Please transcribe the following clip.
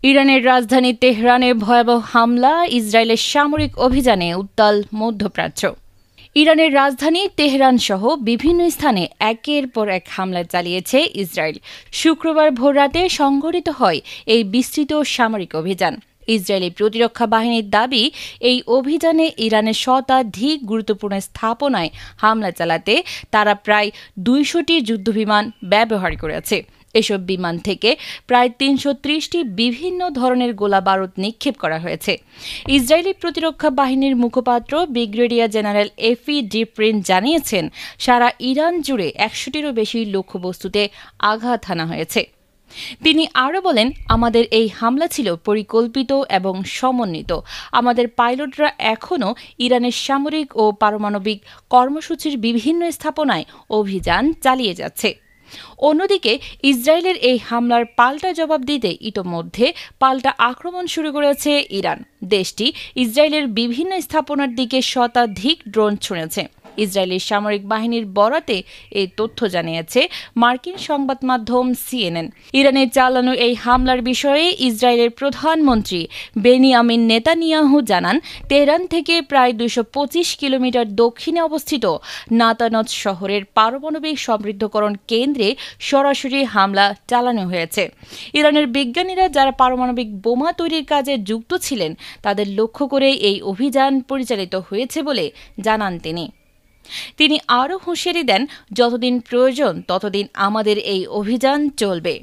ইরানের রাজধানী তেহরানে ভয়াবহ হামলা, ইসরায়েলের সামরিক অভিযানে উত্তাল মধ্যপ্রাচ্য। ইরানের রাজধানী তেহরান সহ বিভিন্ন স্থানে একের পর এক হামলা চালিয়েছে ইসরায়েল। শুক্রবার ভোররাতে সংঘটিত হয় এই বিস্তৃত সামরিক অভিযান। ইসরায়েলি প্রতিরক্ষা বাহিনীর দাবি, এই অভিযানে ইরানের শতাধিক গুরুত্বপূর্ণ স্থাপনায় হামলা চালাতে তারা প্রায় ২০০টি যুদ্ধবিমান ব্যবহার করেছে। এসব বিমান থেকে প্রায় ৩৩০টি বিভিন্ন ধরনের গোলাবারুদ নিক্ষেপ করা হয়েছে। ইসরায়েলি প্রতিরক্ষা বাহিনীর মুখপাত্র ব্রিগেডিয়ার জেনারেল এফি ডিপ্রিন জানিয়েছেন, সারা ইরান জুড়ে ১০০টিরও বেশি লক্ষ্যবস্তুতে আঘাত হানা হয়েছে। তিনি আরও বলেন, আমাদের এই হামলা ছিল পরিকল্পিত এবং সমন্বিত। আমাদের পাইলটরা এখনও ইরানের সামরিক ও পারমাণবিক কর্মসূচির বিভিন্ন স্থাপনায় অভিযান চালিয়ে যাচ্ছে। অন্যদিকে ইসরায়েলের এই হামলার পাল্টা জবাব দিতে ইতোমধ্যে পাল্টা আক্রমণ শুরু করেছে ইরান। দেশটি ইসরায়েলের বিভিন্ন স্থাপনার দিকে শতাধিক ড্রোন ছুঁড়েছে। ইসরায়েলের সামরিক বাহিনীর বরাতে এই তথ্য জানিয়েছে মার্কিন সংবাদ মাধ্যম সিএনএন। ইরানে চালানো এই হামলার বিষয়ে ইসরায়েলের প্রধানমন্ত্রী বেনিয়ামিন নেতানিয়াহু জানান, তেহরান থেকে প্রায় ২২৫ কিলোমিটার দক্ষিণে অবস্থিত নাতানজ শহরের পারমাণবিক সমৃদ্ধকরণ কেন্দ্রে সরাসরি হামলা চালানো হয়েছে। ইরানের বিজ্ঞানীরা যারা পারমাণবিক বোমা তৈরির কাজে যুক্ত ছিলেন, তাদের লক্ষ্য করে এই অভিযান পরিচালিত হয়েছে বলে জানান তিনি আরও হুঁশিয়ারি দেন, যতদিন প্রয়োজন ততদিন আমাদের এই অভিযান চলবে।